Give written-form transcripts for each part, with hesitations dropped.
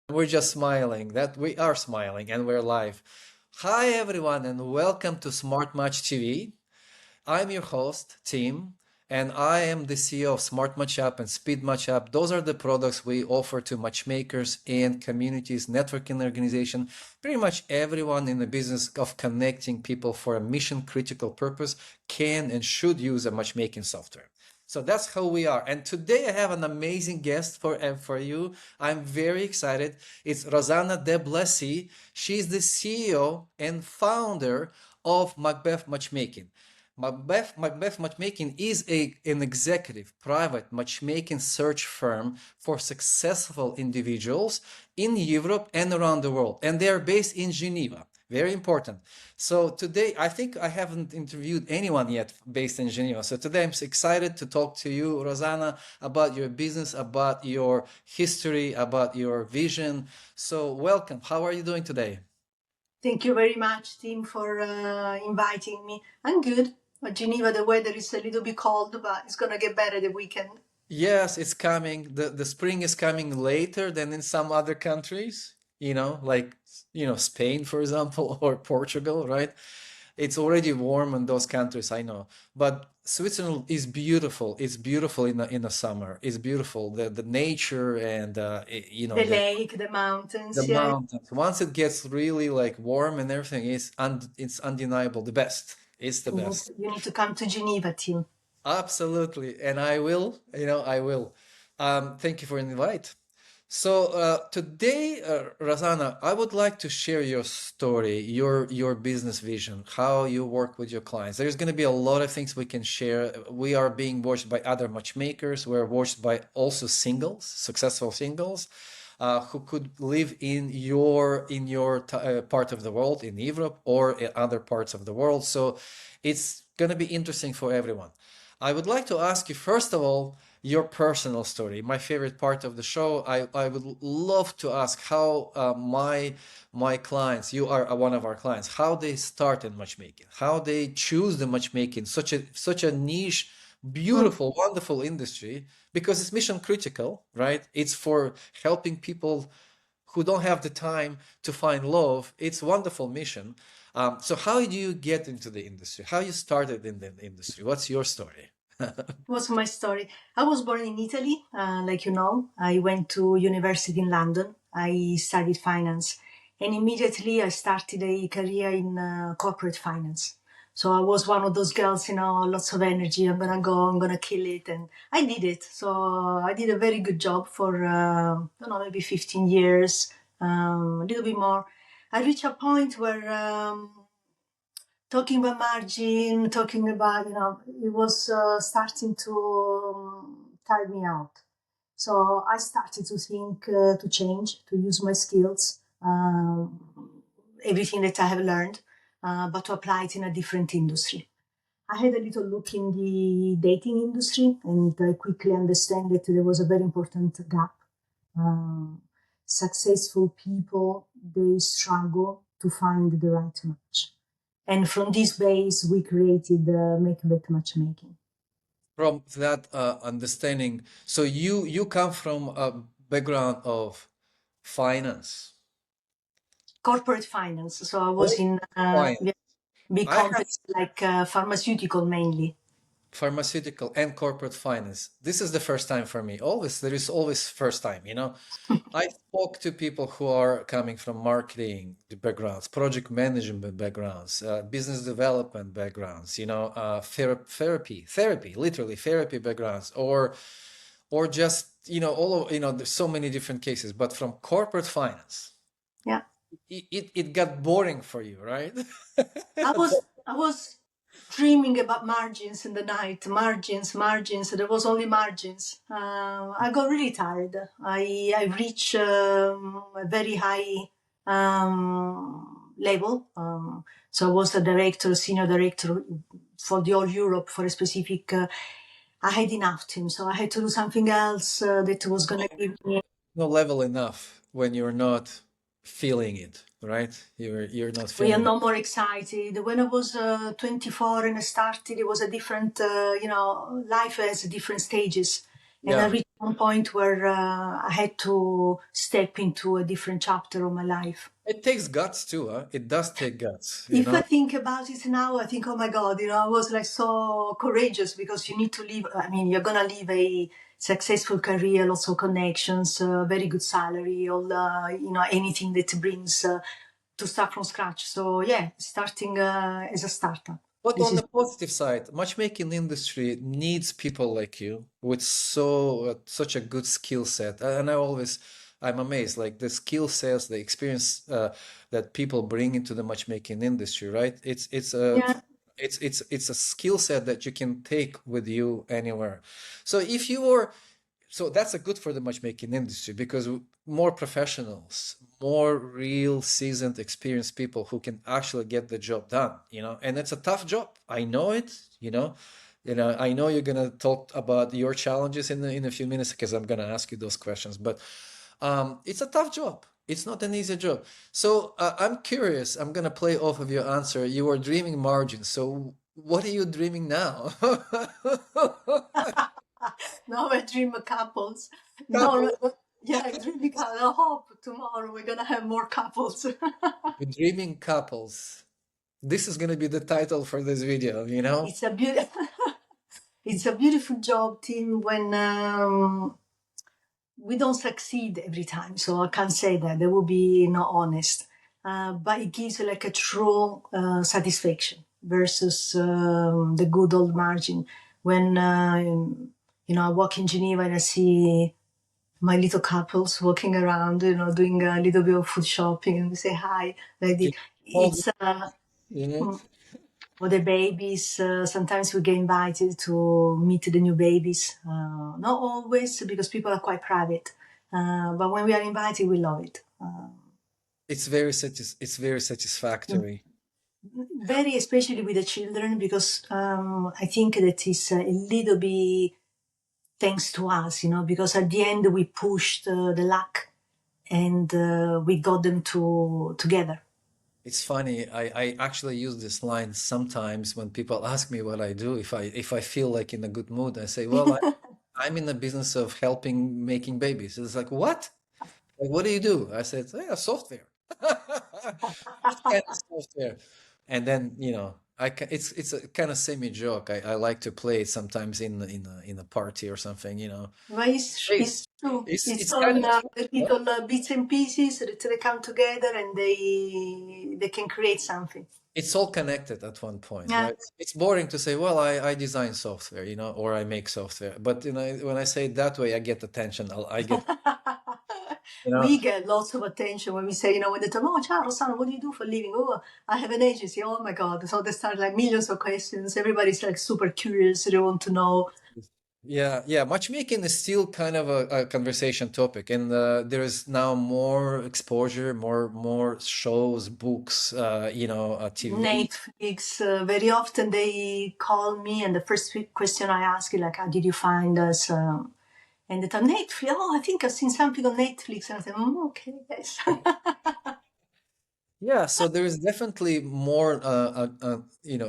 We're just smiling. That we are smiling and we're live. Hi everyone and welcome to Smart Match TV. I'm your host, Tim, and I am the CEO of SmartMatchApp and SpeedMatchApp. Those are the products we offer to matchmakers and communities, networking organization, pretty much everyone in the business of connecting people for a mission critical purpose can and should use a matchmaking software. So that's how we are. And today I have an amazing guest for you. I'm very excited. It's Rossana De Blasi. She's the CEO and founder of Macbeth Matchmaking. Macbeth Matchmaking is an executive private matchmaking search firm for successful individuals in Europe and around the world. And they are based in Geneva. Very important. So today, I think I haven't interviewed anyone yet based in Geneva. So today I'm excited to talk to you, Rossana, about your business, about your history, about your vision. So welcome. How are you doing today? Thank you very much, Tim, for inviting me. I'm good. At Geneva, the weather is a little bit cold, but it's going to get better the weekend. Yes, it's coming. The spring is coming later than in some other countries, like, Spain, for example, or Portugal, right? It's already warm in those countries, I know. But Switzerland is beautiful. It's beautiful in the summer. It's beautiful. The nature and The lake, the the mountains, yeah. mountains. Once it gets really like warm and everything, it's undeniable. The best. It's the best. You need to come to Geneva, Tim. Absolutely. And I will, I will. Thank you for the invite. So today, Razana, I would like to share your story, your business vision, how you work with your clients. There's going to be a lot of things we can share. We are being watched by other matchmakers. We're watched by also singles, successful singles, who could live in your part of the world, in Europe or in other parts of the world. So it's going to be interesting for everyone. I would like to ask you, first of all, your personal story. My favorite part of the show. I would love to ask how my clients, you are one of our clients, how they start in matchmaking, how they choose the matchmaking, such a niche, Mm. beautiful, wonderful industry, because it's mission critical, right? It's for helping people who don't have the time to find love. It's a wonderful mission. So how do you get into the industry? How you started in the industry? What's your story? What's my story? I was born in Italy, like you know. I went to university in London. I studied finance, and immediately I started a career in corporate finance. So I was one of those girls, lots of energy. I'm gonna go, I'm gonna kill it, and I did it. So I did a very good job for I don't know, maybe 15 years, a little bit more. I reached a point where talking about margin, talking about, it was starting to tire me out. So I started to think to change, to use my skills, everything that I have learned, but to apply it in a different industry. I had a little look in the dating industry and I quickly understand that there was a very important gap. Successful people, they struggle to find the right match. And from this base, we created Macbeth Matchmaking. From that understanding, so you come from a background of finance. Corporate finance. So I was Oh, in fine. big I have companies like pharmaceutical mainly. pharmaceutical and corporate finance. This is the first time for me. Always, there is always first time. I spoke to people who are coming from marketing backgrounds, project management backgrounds, business development backgrounds, therapy, literally therapy backgrounds, or just, all of, there's so many different cases, but from corporate finance, Yeah. it got boring for you, right? I was dreaming about margins in the night, margins. There was only margins. I got really tired. I reached a very high level. So I was the director, senior director for the whole Europe for a specific. I had enough, Tim. So I had to do something else that was going to give me. No level enough when you're not feeling it, right? You're not We are feeling it. no more excited. When I was 24 and I started, it was a different, life has different stages. And I Yeah. reached one point where I had to step into a different chapter of my life. It takes guts too, huh? It does take guts, you If I know? think about it now, I think, oh my God, I was like so courageous because you need to live. I mean, you're gonna live a successful career, lots of connections, very good salary, all anything that brings to start from scratch. So yeah, starting as a startup. But This on is the positive side, matchmaking industry needs people like you with such a good skill set. And I'm amazed, like the skill sets, the experience that people bring into the matchmaking industry, right? yeah. It's a skill set that you can take with you anywhere. So if you were so that's a good for the matchmaking industry because more professionals, more real seasoned experienced people who can actually get the job done, and it's a tough job. I know it, I know you're going to talk about your challenges in a few minutes because I'm going to ask you those questions, but it's a tough job. It's not an easy job. So I'm curious, I'm going to play off of your answer. You were dreaming margins. So what are you dreaming now? Now I dream of couples. No, Couple. no, yeah, I dream. I hope tomorrow we're gonna have more couples. We're dreaming couples. This is going to be the title for this video, you know? It's a beautiful, it's a beautiful job, Tim. When we don't succeed every time, so I can't say that. That would be not honest. But it gives like a true satisfaction versus the good old margin. When I walk in Geneva and I see my little couples walking around, doing a little bit of food shopping, and we say hi. Like Can the, you hold it's it? for the babies. Sometimes we get invited to meet the new babies. Not always because people are quite private, but when we are invited, we love it. It's very satisfactory. Very especially with the children because I think that is a little bit thanks to us, because at the end we pushed the luck and we got them together. It's funny. I actually use this line sometimes when people ask me what I do. If I feel like in a good mood, I say, "Well, I'm in the business of helping making babies." It's like, "What? Like, what do you do?" I said, "Yeah, software." What kind of software? And then, it's a kind of semi joke. I like to play it sometimes in a party or something. But Hey, it's true. It's it's all kind of true. the little bits and pieces that they come together and they can create something. It's all connected at one point, Yeah. right? It's boring to say, well, I design software, or I make software. But when I say it that way, I get attention. I get, you know, We get lots of attention when we say, when they tell, oh, ciao, Rossana, what do you do for a living? Oh, I have an agency. Oh my God. So they start like millions of questions. Everybody's like super curious. They want to know. yeah, yeah. Matchmaking is still kind of a conversation topic, and there is now more exposure, more shows, books, TV. Netflix, very often they call me, and the first question I ask is like, how did you find us? And they tell Netflix, oh, I think I've seen something on Netflix. And I say, okay, yes. Yeah, so there is definitely more,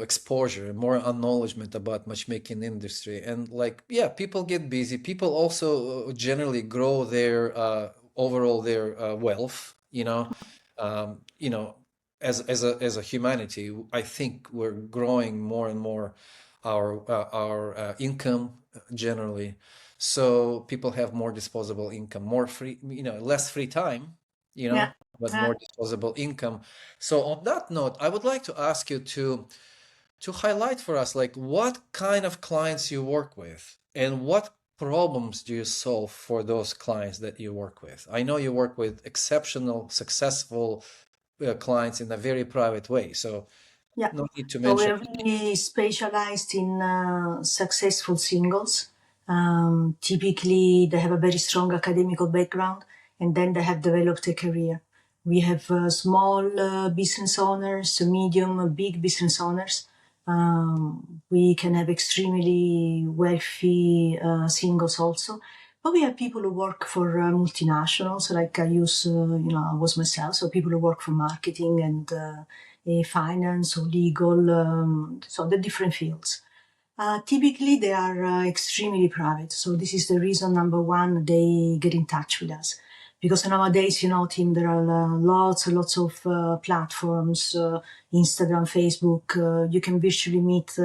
exposure, more acknowledgement about matchmaking industry, and like, yeah, people get busy. People also generally grow their overall their wealth. Um, you know, as a humanity, I think we're growing more and more our income generally. So people have more disposable income, more free, less free time. You Yeah. know but Yeah. more disposable income. So on that note, I would like to ask you to highlight for us like what kind of clients you work with and what problems do you solve for those clients that you work with. I know you work with exceptional, successful clients in a very private way, so Yeah. no need to So mention. we're really specialized in successful singles. Typically, they have a very strong academical background and then they have developed a career. We have small business owners, medium, big business owners. We can have extremely wealthy singles also. But we have people who work for multinationals, like I was myself, so people who work for marketing and finance or legal, so the different fields. Typically, they are extremely private. So this is the reason, number one, they get in touch with us. Because nowadays, Tim, there are lots and lots of platforms, Instagram, Facebook. You can virtually meet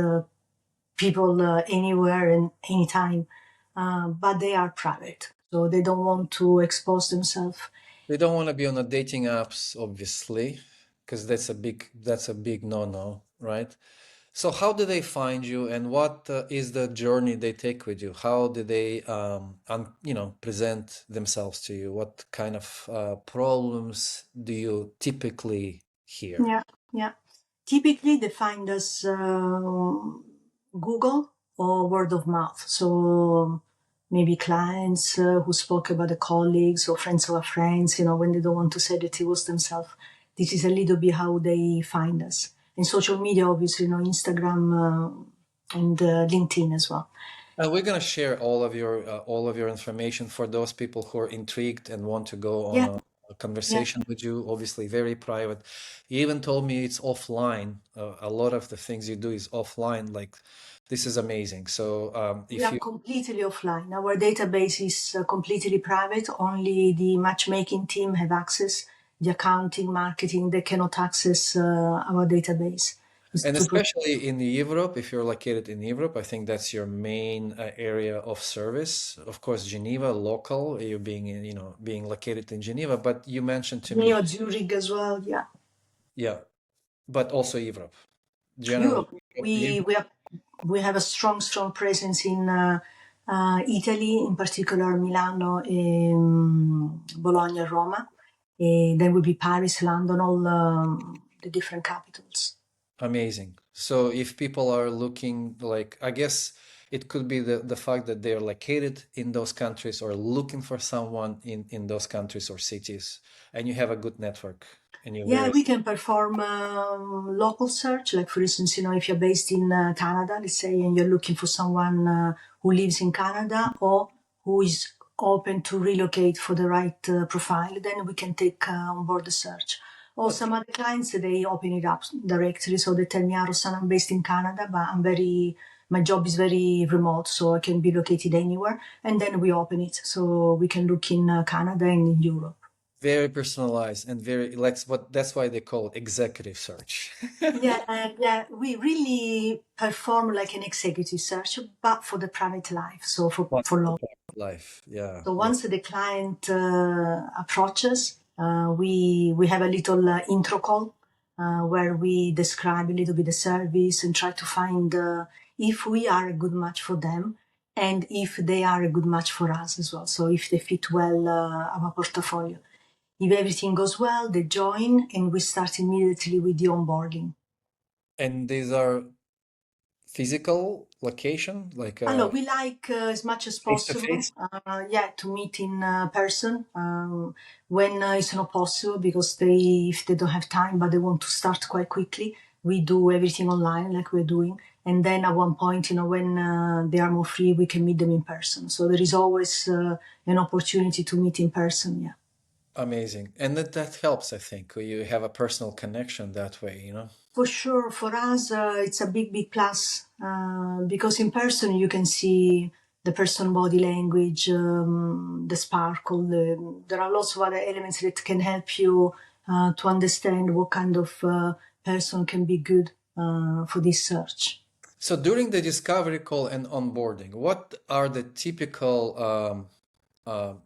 people anywhere and anytime, but they are private. So they don't want to expose themselves. They don't want to be on the dating apps, obviously, because that's a big no-no, right? So how do they find you, and what is the journey they take with you? How do they, present themselves to you? What kind of problems do you typically hear? Yeah, yeah. Typically, they find us Google or word of mouth. So maybe clients who spoke about the colleagues or friends of friends, when they don't want to say that it was themselves. This is a little bit how they find us. And social media, obviously, Instagram and LinkedIn as well. And we're going to share all of your information for those people who are intrigued and want to go on Yeah, a yeah. conversation with you. Obviously, very private. You even told me it's offline. A lot of the things you do is offline. Like, this is amazing. So, We if are you completely offline. Our database is completely private. Only the matchmaking team have access. The accounting, marketing, they cannot access our database. It's and to protect. especially in Europe, if you're located in Europe, I think that's your main area of service. Of course, Geneva, local, you being located in Geneva. But you mentioned to me, Zurich as well. Yeah, yeah, but also Europe. Generally, Europe. you, We have a strong presence in Italy, in particular Milano, Bologna, Roma. Then will be Paris, London, all the different capitals. amazing. So if people are looking, like, I guess it could be the fact that they're located in those countries or looking for someone in those countries or cities, and you have a good network and you're Yeah, very we can perform local search. Like, for instance, if you're based in Canada, let's say, and you're looking for someone who lives in Canada or who is open to relocate for the right profile, then we can take on board the search. Or some okay. other clients, they open it up directly. So they tell me, Rossana, I'm based in Canada, but my job is very remote, so I can be located anywhere. And then we open it. So we can look in Canada and in Europe. Very personalized and very like what that's why they call it executive search. Yeah. We really perform like an executive search, but for the private life. So What for the long. private life. Yeah, So yeah. once the client approaches, we have a little intro call where we describe a little bit the service and try to find if we are a good match for them and if they are a good match for us as well. So if they fit well our portfolio. If everything goes well, they join and we start immediately with the onboarding. And these are physical location, like Allora, we like as much as face to possible, face. yeah, to meet in person when it's not possible because if they don't have time but they want to start quite quickly, we do everything online like we're doing. And then at one point, when they are more free, we can meet them in person. So there is always an opportunity to meet in person. Yeah. Amazing. And that helps, I think. You have a personal connection that way. For sure, for us, it's a big plus because in person you can see the person body language, the sparkle. There are lots of other elements that can help you to understand what kind of person can be good for this search. So during the discovery call and onboarding, what are the typical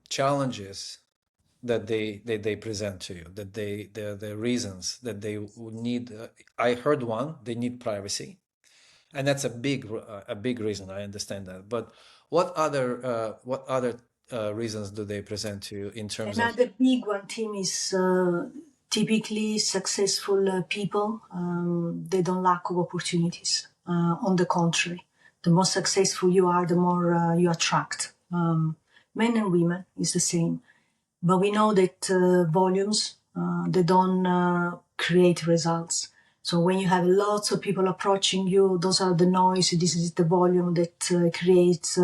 challenges that they present to you, that the reasons that they would need? I heard one, they need privacy, and that's a big reason. I understand that, but what other reasons do they present to you in terms of? Another big one, Tim, is typically successful people. They don't lack of opportunities. On the contrary, the more successful you are, the more you attract. Men and women is the same. But we know that volumes, they don't create results. So when you have lots of people approaching you, those are the noise. This is the volume that creates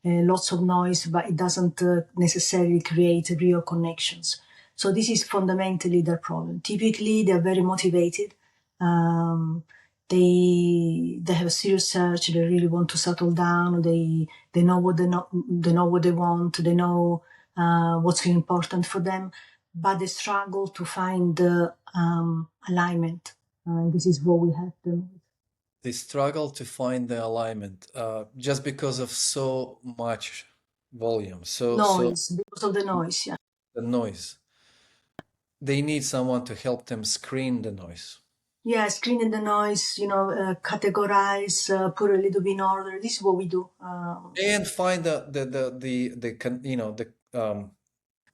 lots of noise, but it doesn't necessarily create real connections. So this is fundamentally their problem. Typically, they're very motivated. Um, they have a serious search. They really want to settle down. They know what they know what they want. They know what's really important for them, but they struggle to find the alignment. This is what we help them with. They struggle to find the alignment just because of so much volume, so Noise, because of the noise. Yeah. the noise. They need someone to help them screen the noise. Yeah, screening the noise, categorize, put a little bit in order. This is what we do. And find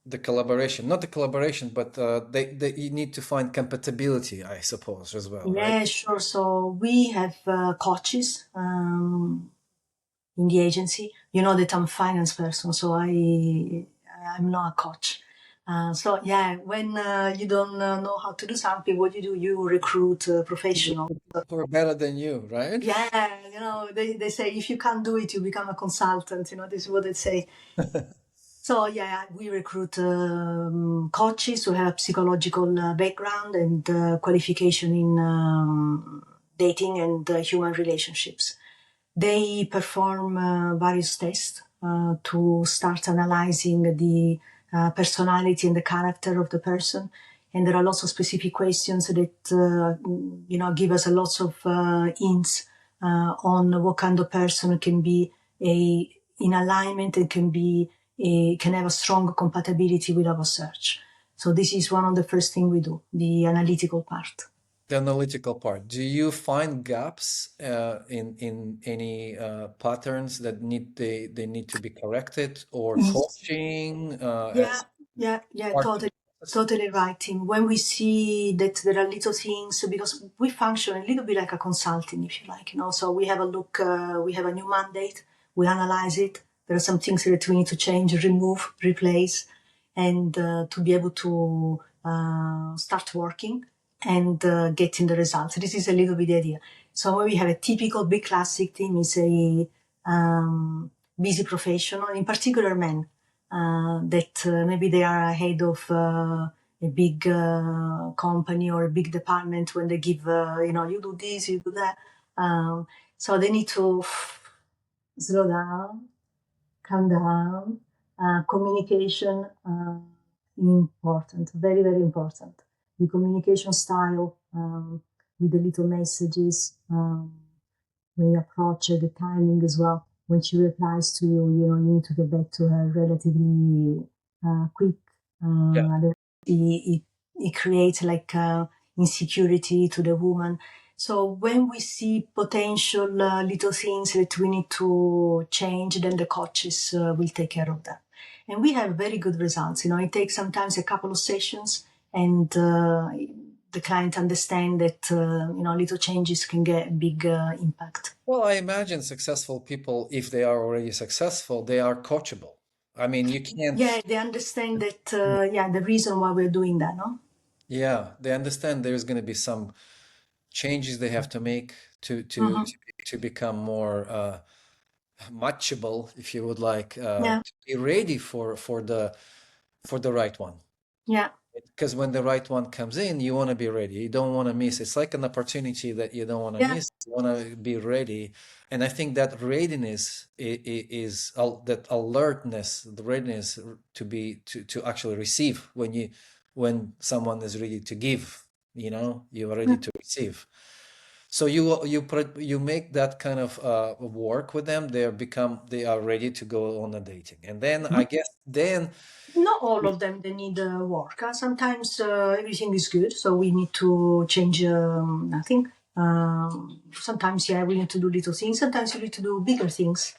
the collaboration, not the collaboration, but they you need to find compatibility, I suppose, as well, right? Yeah, sure. So we have coaches in the agency. You know that I'm a finance person, so I'm not a coach. So yeah, when you don't know how to do something, what you do, you recruit a professional. Who are better than you, right? Yeah, they say if you can't do it, you become a consultant. This is what they say. So yeah, we recruit coaches who have psychological background and qualification in dating and human relationships. They perform various tests to start analyzing the personality and the character of the person. And there are lots of specific questions that, give us a lot of hints on what kind of person can be in alignment and can have a strong compatibility with our search. So this is one of the first things we do, the analytical part. The analytical part. Do you find gaps in any patterns that they need to be corrected or coaching Yeah, as yeah, part of the process? totally right, Tim. When we see that there are little things, because we function a little bit like a consulting, if you like, So we have a look, we have a new mandate, we analyze it. There are some things that we need to change, remove, replace, and to be able to start working and getting the results. This is a little bit the idea. So when we have a typical big classic team is a busy professional, in particular men, that maybe they are head of a big company or a big department when they give, you do this, you do that. So they need to slow down, calm down. Communication important, very, very important. The communication style with the little messages when you approach the timing as well. When she replies to you, you need to get back to her relatively quick. Yeah. It creates like insecurity to the woman. So when we see potential little things that we need to change, then the coaches will take care of that. And we have very good results. It takes sometimes a couple of sessions, and the client understand that little changes can get big impact. Well, I imagine successful people, if they are already successful, they are coachable. I mean, you can't. Yeah, they understand that. The reason why we're doing that, no? Yeah, they understand there's going to be some changes they have to make to become more matchable, if you would like, Yeah, to be ready for the right one. yeah, Because when the right one comes in, you want to be ready. You don't want to miss. It's like an opportunity that you don't want to yeah, miss. You want to be ready. And I think that readiness is that alertness, the readiness to actually receive when someone is ready to give, you are ready to receive. So you make that kind of work with them. They are ready to go on a dating. And then I guess then not all of them, they need work. Sometimes everything is good, so we need to change nothing. Sometimes, yeah, we need to do little things. Sometimes we need to do bigger things.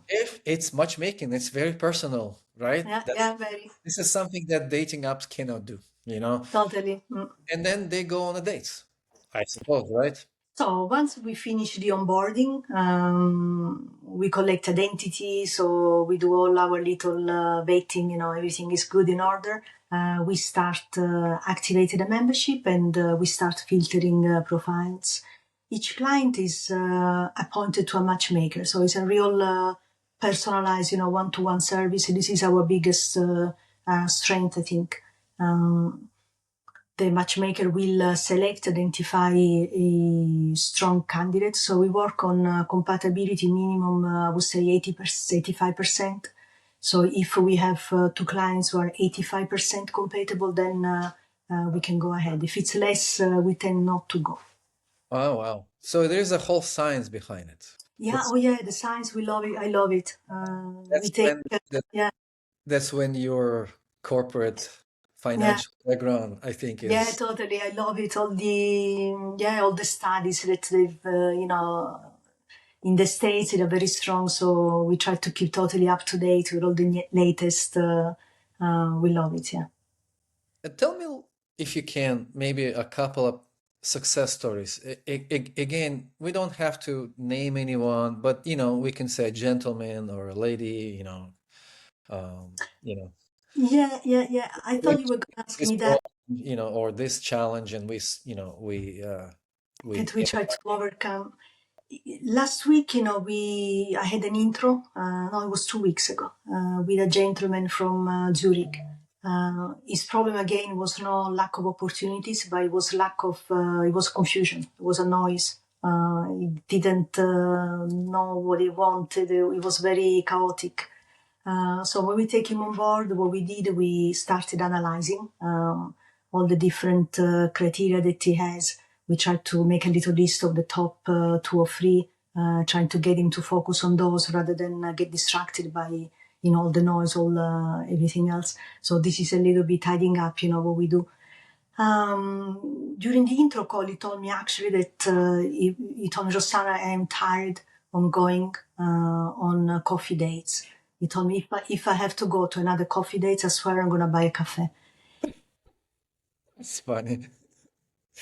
if it's matchmaking, it's very personal, right? Yeah, very. This is something that dating apps cannot do, you know? Totally. And then they go on a date, I suppose, right? So once we finish the onboarding, we collect identity. So we do all our little vetting, everything is good in order. We start activating the membership, and we start filtering profiles. Each client is appointed to a matchmaker. So it's a real personalized, one-to-one service. This is our biggest strength, I think. the matchmaker will identify a strong candidate. So we work on compatibility minimum, I would say 80%, 85%. So if we have two clients who are 85% compatible, then we can go ahead. If it's less, we tend not to go. Oh, wow. So there's a whole science behind it. Yeah, That's oh yeah, the science, we love it. I love it. We that's take, when that, yeah, that's when your corporate yeah. financial background, I think, Yeah, is totally. I love it. All the studies that they've, in the States, they're very strong. So we try to keep totally up to date with all the latest. We love it. Yeah. Tell me if you can, maybe a couple of success stories. Again, we don't have to name anyone, but we can say a gentleman or a lady, you know, Yeah, yeah, yeah. I went thought you were going to ask this me that, problem, or this challenge, and we that we try to overcome. Last week, I had an intro. No, it was 2 weeks ago, with a gentleman from Zurich. His problem again was no lack of opportunities, but it was confusion. It was a noise. He didn't know what he wanted. It was very chaotic. So when we take him on board, what we did, we started analyzing all the different criteria that he has. We tried to make a little list of the top two or three, trying to get him to focus on those rather than get distracted by all the noise, all everything else. So this is a little bit tidying up, what we do. During the intro call, he told me actually that he told me, Rossana, I am tired of going on coffee dates. He told me if I have to go to another coffee date, I swear I'm going to buy a cafe. it's funny.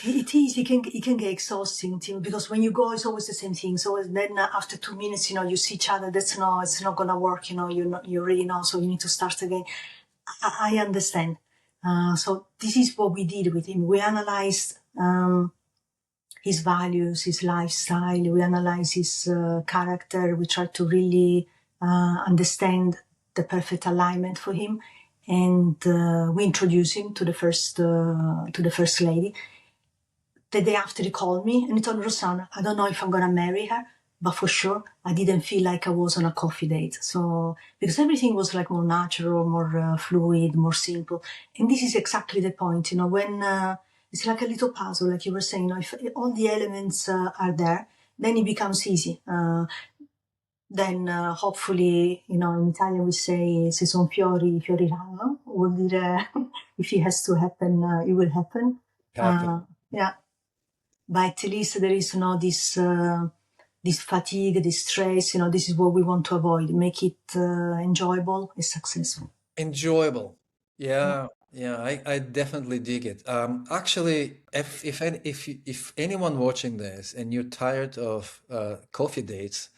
It is. It can get exhausting, Tim, because when you go, it's always the same thing. So then after 2 minutes, you see each other. It's not gonna work. You already know. So you need to start again. I understand. So this is what we did with him. We analyzed his values, his lifestyle. We analyzed his character. We tried to really understand the perfect alignment for him, and we introduced him to the first lady. The day after he called me and he told me, Rossana, I don't know if I'm going to marry her, but for sure I didn't feel like I was on a coffee date. So, because everything was like more natural, more fluid, more simple. And this is exactly the point, when it's like a little puzzle, like you were saying, if all the elements are there, then it becomes easy. Then hopefully, in Italian we say se son fiori, fioriranno, vuol dire if it has to happen, it will happen. Happen. Yeah. But at least there is this fatigue, this stress. This is what we want to avoid. Make it enjoyable and successful. Enjoyable. Yeah, yeah, I definitely dig it. Actually, if anyone watching this and you're tired of coffee dates,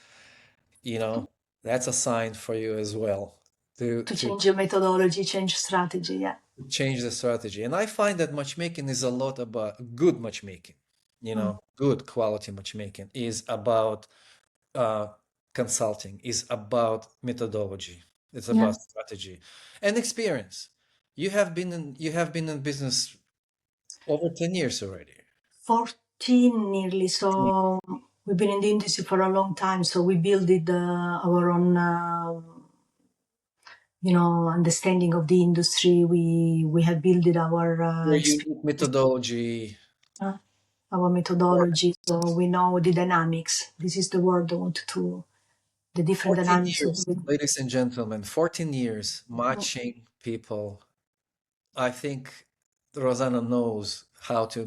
you know, that's a sign for you as well to To to change your methodology, change strategy. Yeah. change the strategy. And I find that matchmaking is a lot about good matchmaking. Mm. Good quality matchmaking is about uh, consulting, is about methodology, it's Yeah. about strategy and experience. You have been in business over 10 years already. 14 nearly. So we've been in the industry for a long time. So we built our own, understanding of the industry. We have built our Your unique experience, methodology. our methodology. So we know the dynamics. This is the word I wanted to, the different 14 dynamics of years, it. ladies and gentlemen, 14 years matching people. I think Rosanna knows how to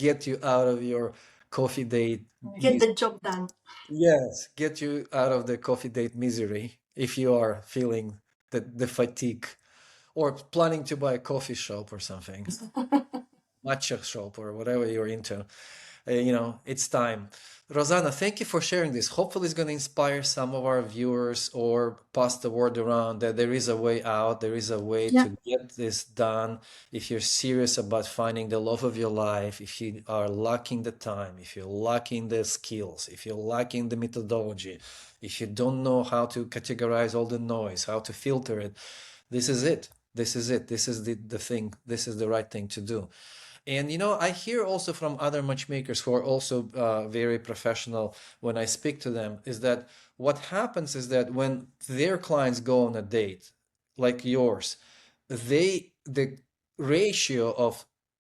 get you out of your coffee date. Get the job done. Yes, get you out of the coffee date misery if you are feeling the fatigue or planning to buy a coffee shop or something, matcha shop or whatever you're into. It's time. Rosanna, thank you for sharing this. Hopefully, it's going to inspire some of our viewers or pass the word around that there is a way out, there is a way Yeah. to get this done. If you're serious about finding the love of your life, if you are lacking the time, if you're lacking the skills, if you're lacking the methodology, if you don't know how to categorize all the noise, how to filter it, this is it. This is it. This is the thing. This is the right thing to do. And I hear also from other matchmakers who are also very professional when I speak to them is that what happens is that when their clients go on a date like yours, the ratio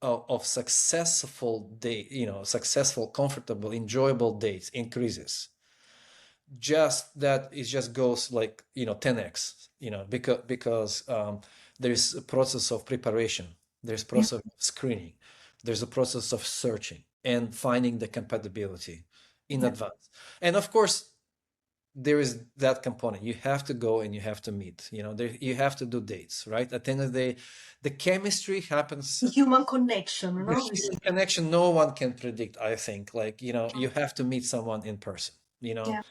of successful date, successful, comfortable, enjoyable dates increases. Just that it just goes like 10x, because there is a process of preparation, there's Yeah, process of screening, there's a process of searching and finding the compatibility in yeah, advance. And of course, there is that component. You have to go and you have to meet. You have to do dates, right? At the end of the day, the chemistry happens. human connection, The human connection, no one can predict. I think, like you have to meet someone in person. You know, yeah,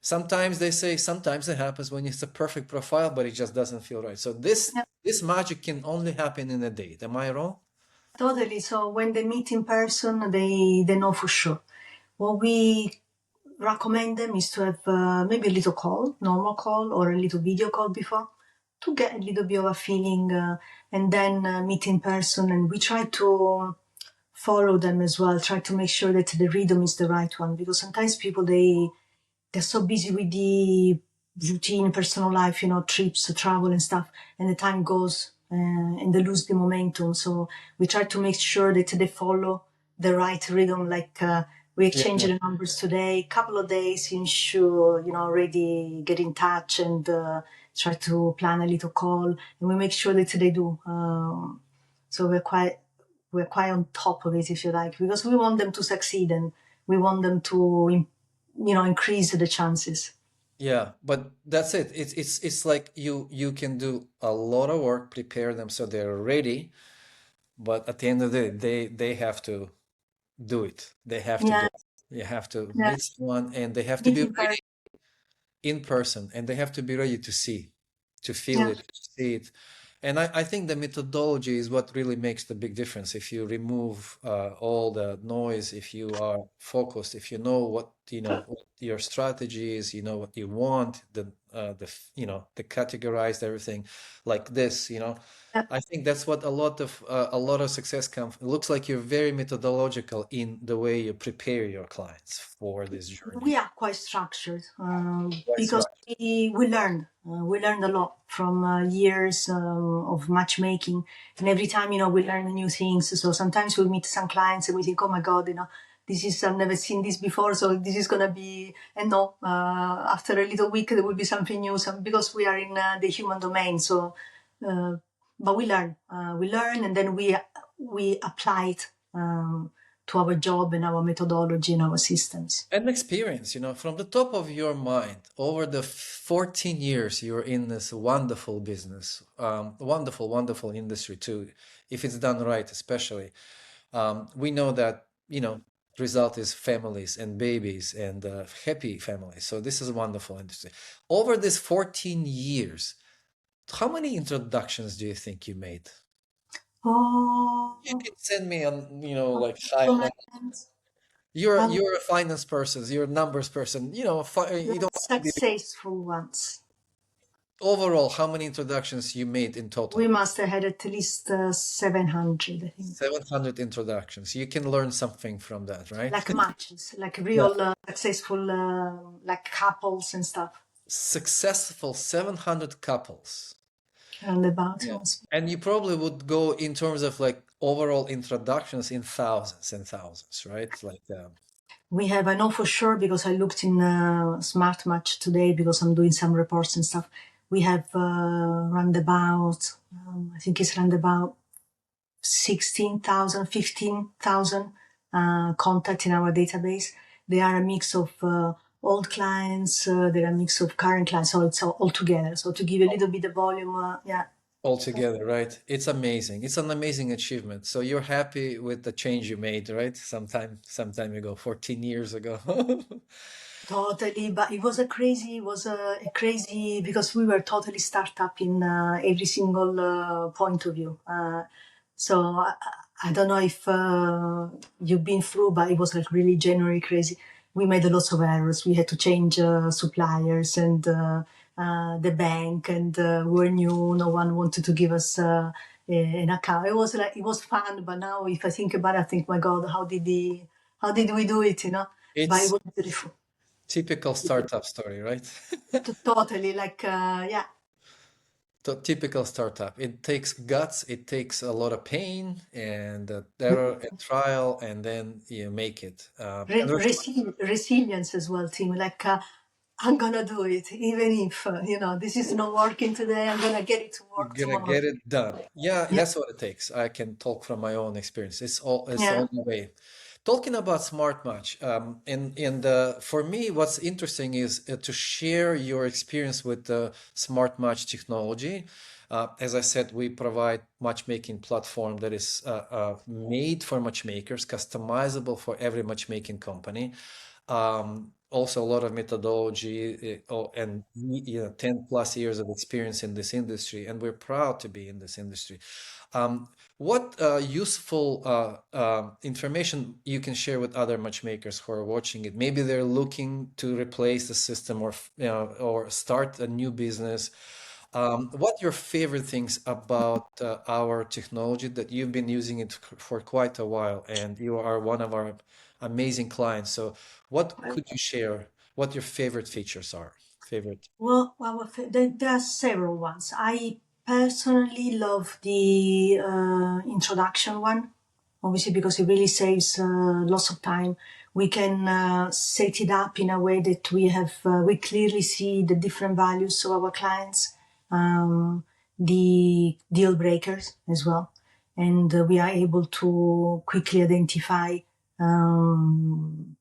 Sometimes they say sometimes it happens when it's a perfect profile, but it just doesn't feel right. So this yeah, this magic can only happen in a date. Am I wrong? totally. So when they meet in person, they know for sure. What we recommend them is to have maybe a little call, normal call, or a little video call before to get a little bit of a feeling, and then meet in person. And we try to follow them as well. Try to make sure that the rhythm is the right one, because sometimes people they're so busy with the routine personal life, trips, travel and stuff, and the time goes and they lose the momentum. So we try to make sure that they follow the right rhythm. Like we Yeah, exchange the numbers today, couple of days, ensure, already get in touch and try to plan a little call, and we make sure that they do. So we're quite on top of it, if you like, because we want them to succeed and we want them to increase the chances. yeah, but that's it. It's like you can do a lot of work, prepare them so they're ready, but at the end of the day, they have to do it. They have to Yeah, go. You have to yeah, meet someone, and they have to be meeting ready person. in person, and they have to be ready to see, to feel Yeah, it, to see it. And I think the methodology is what really makes the big difference. If you remove all the noise, if you are focused, if you know what your strategy is, you know what you want, the categorized everything like this, yeah. I think that's what a lot of success comes. It looks like you're very methodological in the way you prepare your clients for this We journey. are quite structured That's because right. we learned a lot from years of matchmaking, and every time we learn new things. So sometimes we meet some clients and we think, oh my god, this is I've never seen this before, so this is gonna be. And no, after a little week there will be something new. Because we are in the human domain, so uh, but we learn, and then we apply it to our job and our methodology and our systems. And experience, from the top of your mind, over the 14 years you're in this wonderful business, wonderful, wonderful industry too, if it's done right, especially. We know that, result is families and babies and happy families. So this is a wonderful industry. Over this 14 years, how many introductions do you think you made? You Oh, can send me on, like from high my level. hands. You're Um, you're a finance person, you're a numbers person, you don't have to be. Successful ones. Overall, how many introductions you made in We total? must have had at least 700, I think. 700 introductions. You can learn something from that, right? Like matches, like Yeah. real successful, like couples and stuff. Successful 700 couples. And about Yeah. us. And you probably would go in terms of like overall introductions in thousands and thousands, right? Like, I know for sure because I looked in Smart Match today because I'm doing some reports and stuff. We have roundabout, I think it's roundabout 16,000, 15,000 contact in our database. They are a mix of old clients, they're a mix of current clients, so it's all together. So to give a little bit of volume, yeah. altogether, right? It's amazing. It's an amazing achievement. So you're happy with the change you made, right? Sometime ago, 14 years ago. Totally, but it was a crazy because we were totally startup in every single point of view. So I don't know if you've been through, but it was like really genuinely crazy. We made a lot of errors. We had to change suppliers and the bank, and we were new. No one wanted to give us an account. It was fun, but now if I think about it, I think, my God, how did we do it? But it It's was beautiful. typical startup story, right? Totally, like yeah. Typical startup. It takes guts, it takes a lot of pain and error and trial, and then you make it. And Resilience as well, Tim. Like I'm gonna do it, even if this is not working today. I'm gonna get it to you're work gonna tomorrow. get it done. Yeah, Yeah, that's what it takes. I can talk from my own experience. It's the yeah. only way. Talking about smart match, and for me, what's interesting is to share your experience with the smart match technology. As I said, we provide matchmaking platform that is made for matchmakers, customizable for every matchmaking company. Also a lot of methodology and 10 plus years of experience in this industry, and we're proud to be in this industry. What useful information you can share with other matchmakers who are watching it? Maybe they're looking to replace the system or start a new business. What your favorite things about our technology that you've been using it for quite a while, and you are one of our amazing clients. So what could you share? What your favorite features are? Favorite. There are several ones. I personally love the introduction one, obviously, because it really saves lots of time. We can set it up in a way that we clearly see the different values of our clients, the deal breakers as well, and we are able to quickly identify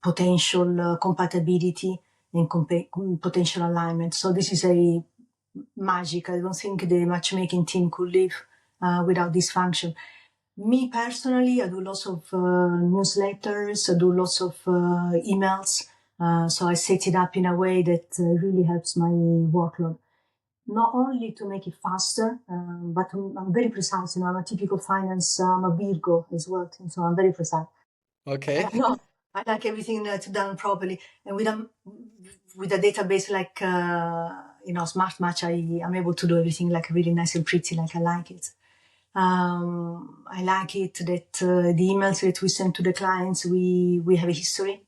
potential compatibility and potential alignment. So this is a magic. I don't think the matchmaking team could live without this function. Me personally, I do lots of newsletters, I do lots of emails. So I set it up in a way that really helps my workload. Not only to make it faster, but I'm very precise. I'm a typical finance, I'm a Virgo as well, so I'm very precise. Okay. No, I like everything to done properly, and with a database like Smart Match, I'm able to do everything like really nice and pretty, like I like it. I like it that the emails that we send to the clients, we have a history,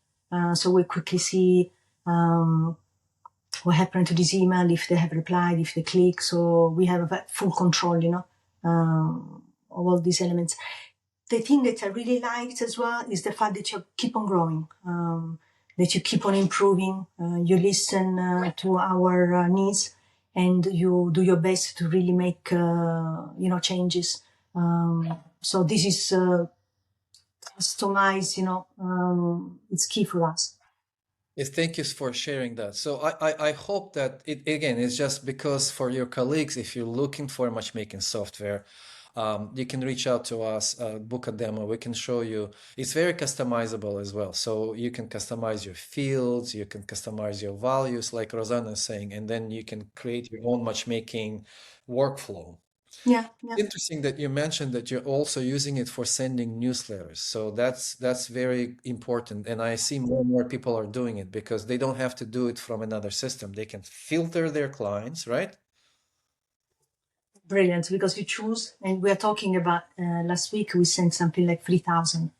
so we quickly see what happened to this email, if they have replied, if they click. So we have a full control, of all these elements. The thing that I really liked as well is the fact that you keep on growing, that you keep on improving, you listen to our needs, and you do your best to really make, changes. So this is customized, it's key for us. Yes, thank you for sharing that. So I hope that it again it's just because for your colleagues, if you're looking for matchmaking software, you can reach out to us, book a demo. We can show you. It's very customizable as well. So you can customize your fields, you can customize your values, like Rosanna is saying, and then you can create your own matchmaking workflow. Yeah, yeah. Interesting that you mentioned that you're also using it for sending newsletters. So that's very important. And I see more and more people are doing it because they don't have to do it from another system. They can filter their clients, right? Brilliant, because you choose, and we are talking about last week we sent something like 3,000.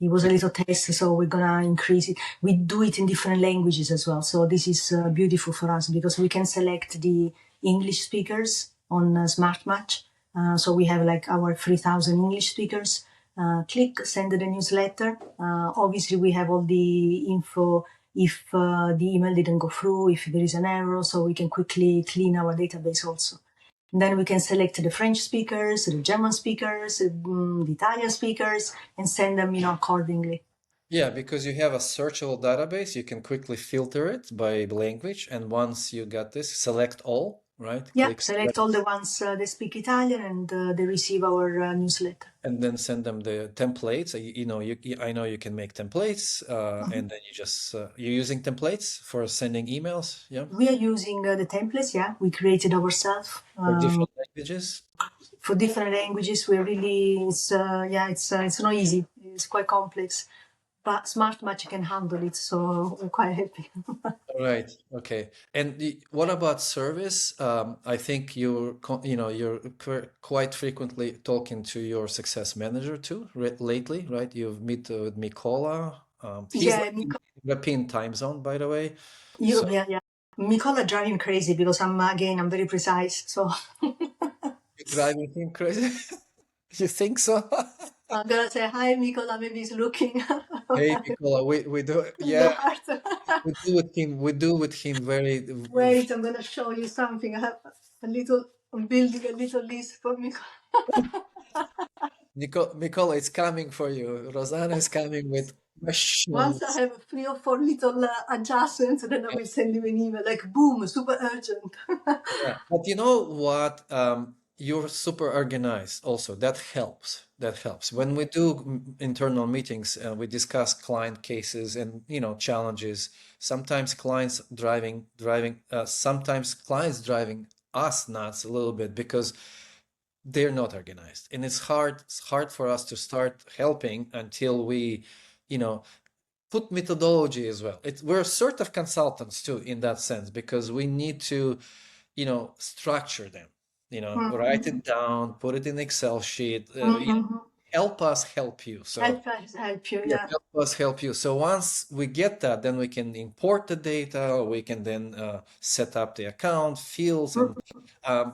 It was a little test, so we're gonna increase it. We do it in different languages as well, so this is beautiful for us because we can select the English speakers on Smart Match. So we have like our 3,000 English speakers. Click, send the newsletter. Obviously, we have all the info if the email didn't go through, if there is an error, so we can quickly clean our database also. And then we can select the French speakers, the German speakers, the Italian speakers, and send them, accordingly. Yeah, because you have a searchable database, you can quickly filter it by language. And once you got this, select all, right? Yeah, Click select select all the ones that speak Italian, and they receive our newsletter. and then send them the templates. I know you can make templates, and then you're using templates for sending emails, yeah, We are using the templates, yeah, we created ourselves. for different languages. For different languages, it's not easy. It's quite complex. but SmartMatch can handle it, so we're quite happy. Right. Okay. And what about service? I think you're quite frequently talking to your success manager too, lately, right? You've met with Mikola. He's Yeah, like in European time zone, by the way. So Europe, yeah. Mikola driving crazy because I'm very precise. So you're driving him crazy. You think so? I'm gonna say hi, Mikola. Maybe he's looking Hey, Mikola, we do, in yeah, the heart. we do with him very. Wait, I'm gonna show you something. I have I'm building a little list for Mikola. Nicola, it's coming for you. Rosanna is coming with Once I questions. have 3 or 4 little adjustments, then I will send him an email like, boom, super urgent. Yeah, but you know what? You're super organized also. That helps. That helps. When we do internal meetings, we discuss client cases and, challenges. Sometimes clients driving us nuts a little bit because they're not organized. And it's hard for us to start helping until we, you know, put methodology as well. We're sort of consultants too in that sense because we need to structure them, write Mhm, it down, put it in Excel sheet, mhm. help us help you. So Help you, yeah, yeah. help us help you. So once we get that, then we can import the data, we can then set up the account, fields, and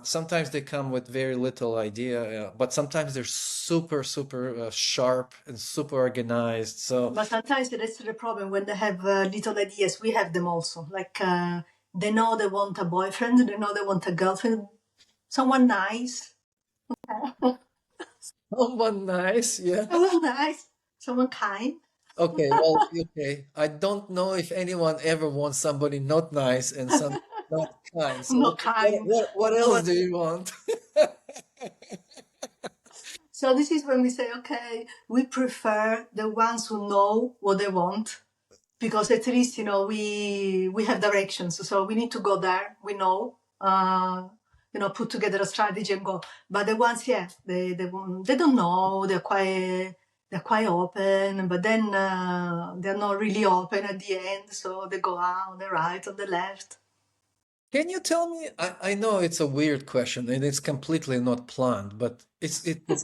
sometimes they come with very little idea, but sometimes they're super, super sharp and super organized. So But sometimes that's the problem when they have little ideas. We have them also. Like they know they want a boyfriend, they know they want a girlfriend, someone nice, someone nice, yeah. someone nice, someone kind. Okay, well, okay. I don't know if anyone ever wants somebody not nice and some not kind. So Not kind. what else What? do you want? So this is when we say, okay, we prefer the ones who know what they want because at least we have directions. So we need to go there. We know. Put together a strategy and go. But the ones, yeah, they don't know. They're quite open, but then they're not really open at the end. So they go out on the right, on the left. Can you tell me? I know it's a weird question and it's completely not planned, but this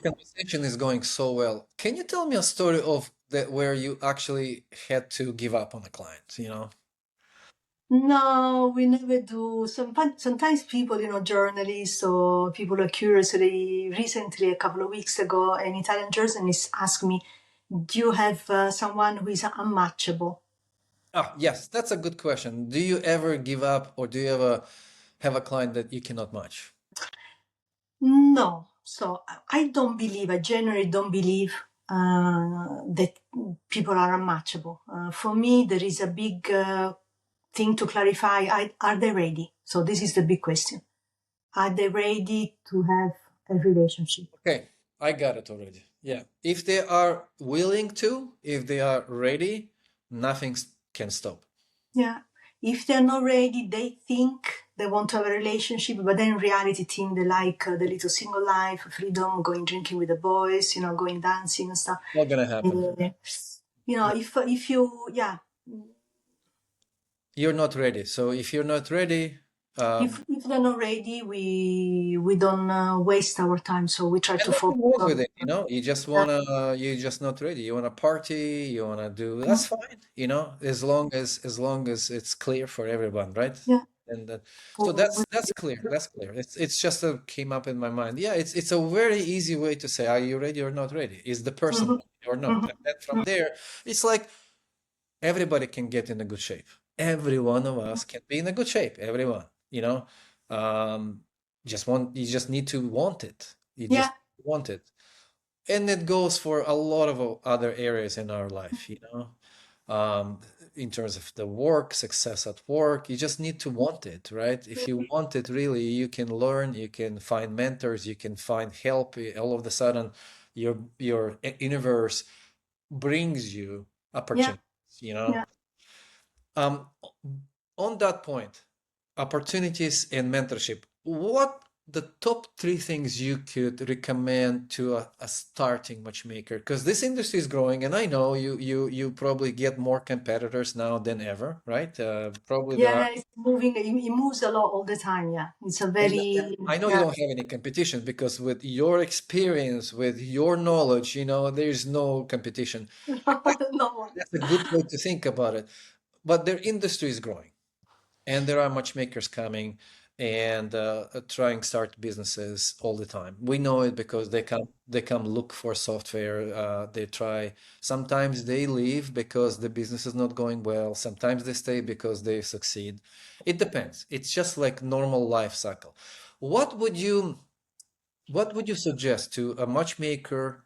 conversation is going so well. Can you tell me a story of that where you actually had to give up on a client, No, we never do. Sometimes people, journalists or people are curious. Recently, a couple of weeks ago, an Italian journalist asked me, "Do you have someone who is unmatchable?" Ah, yes, that's a good question. Do you ever give up or do you ever have a client that you cannot match? No. So I don't believe, I generally don't believe that people are unmatchable. For me, there is a big thing to clarify. Are they ready? So this is the big question. Are they ready to have a relationship? Okay, I got it already. Yeah. If they are willing to, if they are ready, nothing can stop. Yeah. If they're not ready, they think they want to have a relationship, but then in reality, think they like the little single life, freedom, going drinking with the boys, going dancing and stuff. Not gonna happen. Uh, No, if you, yeah, you're not ready. So if you're not ready, if they're not ready, we don't waste our time. So we try and to nothing focus wrong with on. it, you're just not ready. You wanna party, you wanna do, Mm, that's fine, as long as it's clear for everyone, right? yeah. And so For, that's clear. That's clear. It's just came up in my mind. Yeah, it's a very easy way to say, are you ready or not ready? Is the person mhm, ready or not? mhm, And then from there, it's like everybody can get in a good shape. Every one of us can be in a good shape. Everyone, um, you just need to want it. You yeah. just want it. And it goes for a lot of other areas in our life, in terms of the work, success at work. You just need to want it, right? If you want it really, you can learn, you can find mentors, you can find help. All of a sudden, your universe brings you Yeah. opportunities, you know? Yeah. Um, on that point, opportunities and mentorship, what the top three things you could recommend to a starting matchmaker? Because this industry is growing, and I know you probably get more competitors now than ever, right? Probably there are. Yeah, it's moving. It moves a lot all the time. Yeah, it's a And very I know you yeah. don't have any competition because with your experience, with your knowledge, there's no competition. No. That's a good way to think about it. But their industry is growing, and there are matchmakers coming and trying start businesses all the time. We know it because they come look for software. They try. Sometimes they leave because the business is not going well. Sometimes they stay because they succeed. It depends. It's just like normal life cycle. What would you what would you suggest to a matchmaker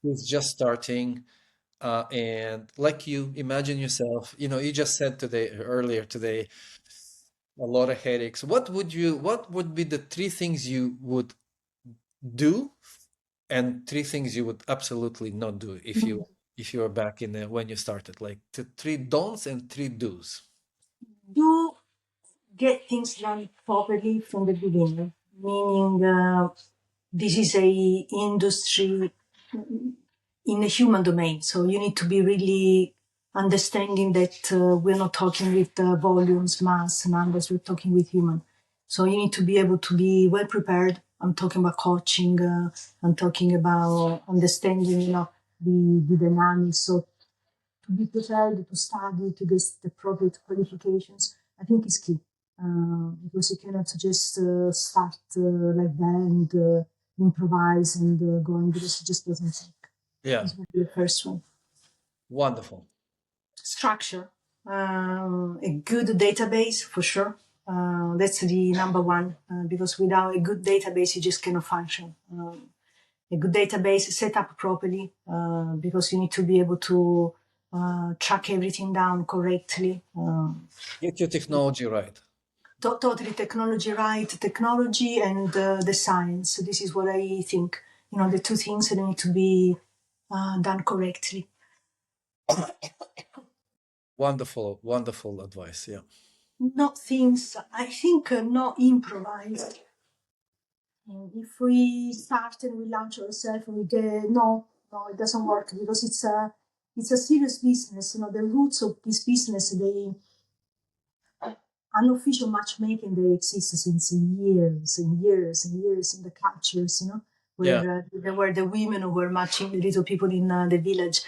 who's just starting? And like you imagine yourself, you just said earlier today, a lot of headaches. What would be the three things you would do and three things you would absolutely not do if you are back in when you started, like three don'ts and three do's. Do get things done properly from the beginning, meaning this is a industry in a human domain, so you need to be really understanding that we're not talking with volumes, mass, numbers, we're talking with human. So you need to be able to be well prepared. I'm talking about coaching, I'm talking about understanding, the dynamics. So to be prepared, to study, to get the appropriate qualifications, I think is key. Because you cannot just start like that and improvise and go on because it just doesn't work. Yeah, This would be the first one. wonderful. Structure, a good database for sure. That's the number one because without a good database, you just cannot function. A good database set up properly because you need to be able to track everything down correctly. Get your technology right. Totally technology right, technology and the science. So this is what I think. The two things that need to be done correctly. Wonderful, wonderful advice. Yeah. Not things, I think, not improvised. If we start and we launch ourselves and we get no, it doesn't work because it's a serious business. The roots of this business, they unofficial matchmaking, they exist since years and years and years in the cultures, Yeah. where there were the women who were matching the little people in the village.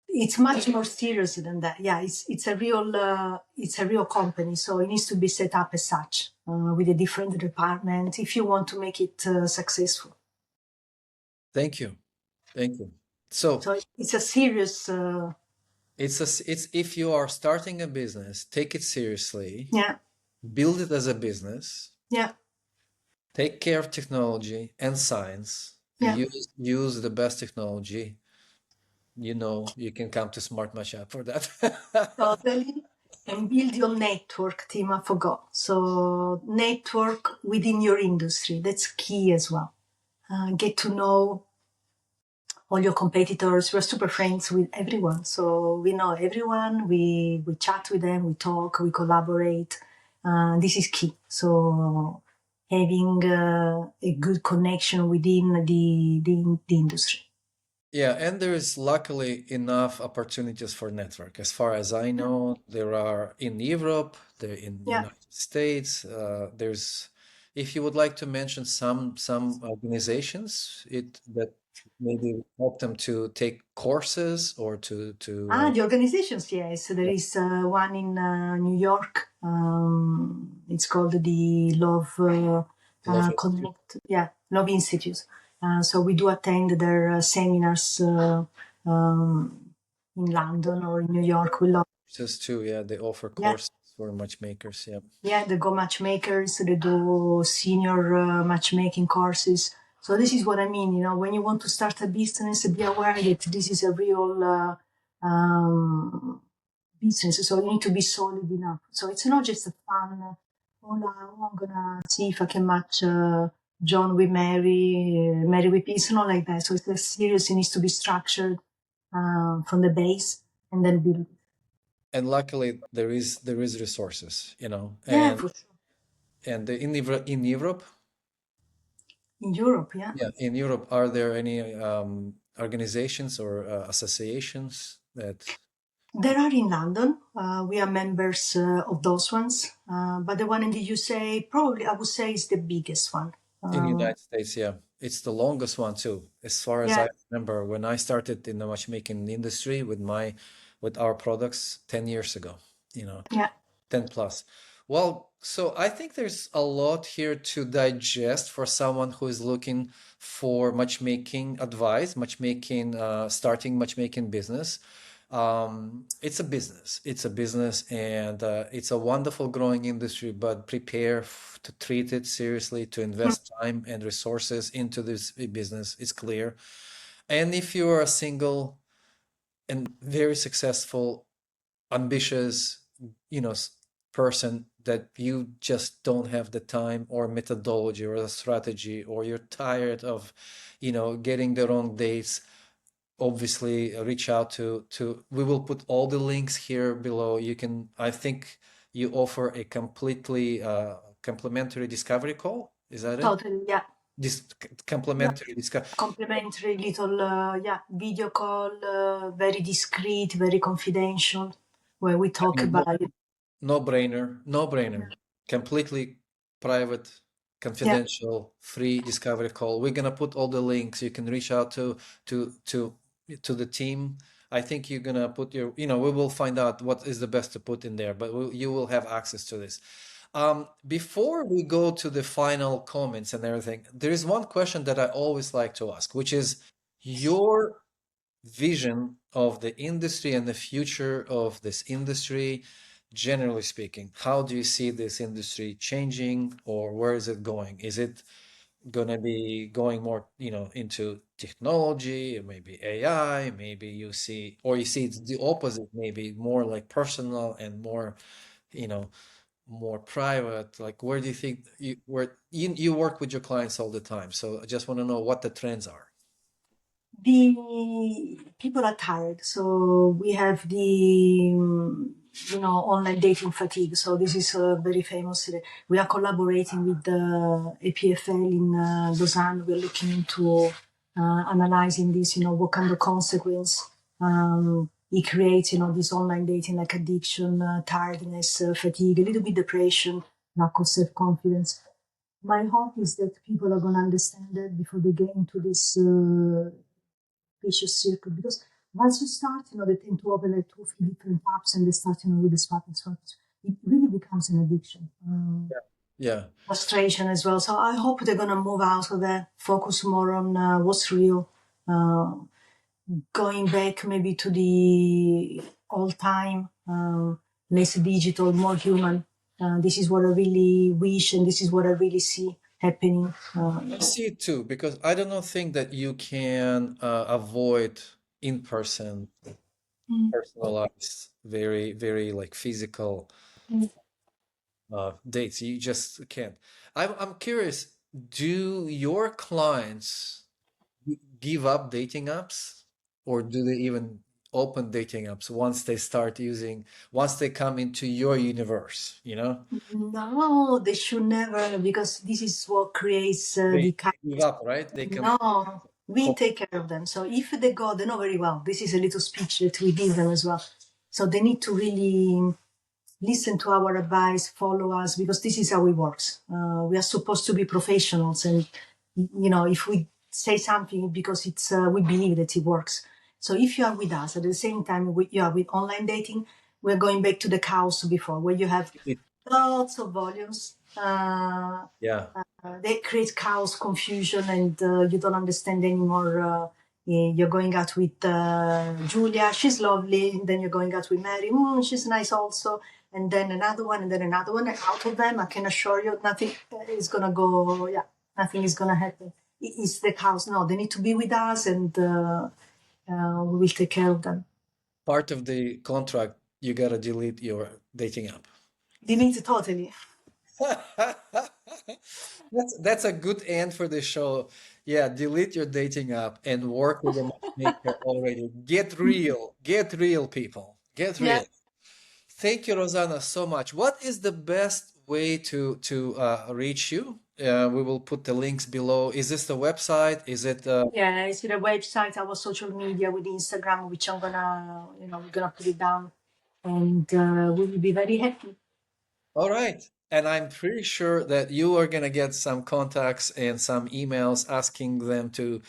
It's much more serious than that. Yeah, it's a real company, so it needs to be set up as such with a different department if you want to make it successful. Thank you. Thank you. So So it's a serious, it's if you are starting a business, take it seriously, yeah, build it as a business, yeah, take care of technology and science, yeah, use the best technology. You can come to Smart Matchup for that. totally. And build your network, Tim. I forgot. So network within your industry. That's key as well. Get to know all your competitors. We're super friends with everyone. So we know everyone. We chat with them. We talk. We collaborate. This is key. So having a good connection within the industry. Yeah, and there is luckily enough opportunities for network. As far as I Yeah. know, there are in Europe, there in Yeah. United States. There's, if you would like to mention some organizations, it that maybe help them to take courses or to The organizations, yes. There yeah, is one in New York. It's called the Love Love Institute. Connect. Yeah, Love Institute. So we do attend their seminars in London or in New York. We love. Just too, yeah, they offer Yeah, courses for matchmakers. Yeah. yeah. They go matchmakers. They do senior matchmaking courses. So this is what I mean. When you want to start a business, be aware that this is a real. Business, so you need to be solid enough. So it's not just a fun, I'm gonna see if I can match John with Mary, Mary with P. It's not like that. So it's less serious. It needs to be structured from the base and then build. And luckily there is resources, Yeah, and for sure. in Europe In Europe, yeah. Yeah, in Europe, are there any organizations or associations that There are in London. We are members of those ones. But the one in the USA, probably I would say is the biggest one. in the Um, United States? Yeah, it's the longest one too, as far as yeah, I remember. When I started in the matchmaking industry with our products 10 years ago, you know, yeah, 10 plus. Well, so I think there's a lot here to digest for someone who is looking for matchmaking advice, matchmaking, starting matchmaking business. It's a business. It's a business, and it's a wonderful growing industry, but prepare to treat it seriously, to mm, invest time and resources into this business. It's clear. And if you are a single and very successful, ambitious, you know, person that you just don't have the time or methodology or the strategy, or you're tired of, getting the wrong dates, obviously reach out to we will put all the links here below. You can, I think you offer a completely complimentary discovery call. Is that it? totally. Yeah, This yeah. complimentary discovery. Complimentary little, yeah, video call, very discreet, very confidential, where we I talk mean, no, about it. no brainer, no brainer. Completely private, Yeah, confidential, free discovery call. We're gonna put all the links. You can reach out to to to the team. I think you're gonna put your, we will find out what is the best to put in there, but you will have access to this. Before we go to the final comments and everything, there is one question that I always like to ask, which is your vision of the industry and the future of this industry, generally speaking. How do you see this industry changing, or where is it going? Is it going to be going more, into technology, or maybe AI, maybe you see it's the opposite, maybe more like personal and more, you know, more private. Like, where do you think you work with your clients all the time? So I just want to know what the trends are. the people are tired, so we have the online dating fatigue. So this is very famous. We are collaborating with the APFL in Lausanne. We're looking into analyzing this. What kind of consequence it creates. This online dating, like addiction, tiredness, fatigue, a little bit depression, lack of self confidence. My hope is that people are going to understand that before they get into this vicious circle. Because once you start, they tend to open like two, three different apps and they start, with the swap and swap. It really becomes an addiction. Yeah. Frustration as well. So I hope they're going to move out of that, focus more on what's real, going back maybe to the old time, less digital, more human. This is what I really wish, and this is what I really see happening. I see it too, because I do not think that you can avoid in-person, Mm, personalized, very, very like physical mm. dates. You just can't. I'm curious, do your clients give up dating apps, or do they even open dating apps once they come into your universe, No, they should never, because this is what creates the They give up, right? They can. No, we take care of them. So if they go, they know very well. This is a little speech that we give them as well. So they need to really listen to our advice, follow us, because this is how it works. We are supposed to be professionals, and if we say something because it's we believe that it works. So if you are with us at the same time, you are with online dating. We're going back to the chaos before, where you have lots of volumes. Yeah. They create chaos, confusion, and you don't understand anymore. You're going out with Julia, she's lovely. Then you're going out with Mary, she's nice also. And then another one, and then another one. And out of them, I can assure you, nothing is gonna go. Yeah, nothing is gonna happen. It's the chaos. No, they need to be with us, and we will take care of them. Part of the contract, you gotta delete your dating app. Delete totally. That's a good end for the show. Yeah, delete your dating app and work with a matchmaker already. Get real, people. Get Yeah. real. Thank you, Rosanna, so much. What is the best way to reach you? We will put the links below. Is this the website? Is it Yeah, I see the website, our social media with Instagram, which I'm gonna, we're gonna put it down, and we will be very happy. all right? And I'm pretty sure that you are gonna get some contacts and some emails asking them to,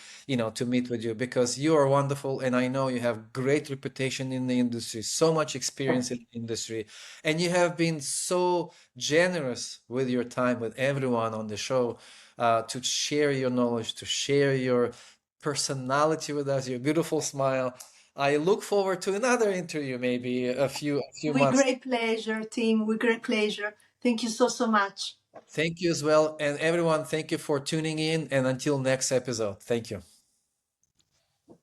to meet with you because you are wonderful, and I know you have great reputation in the industry, so much experience in the industry, and you have been so generous with your time with everyone on the show, to share your knowledge, to share your personality with us, your beautiful smile. I look forward to another interview, maybe a few With months. great pleasure, Tim. With great pleasure. Thank you so much. Thank you as well. And everyone, thank you for tuning in. And until next episode, thank you.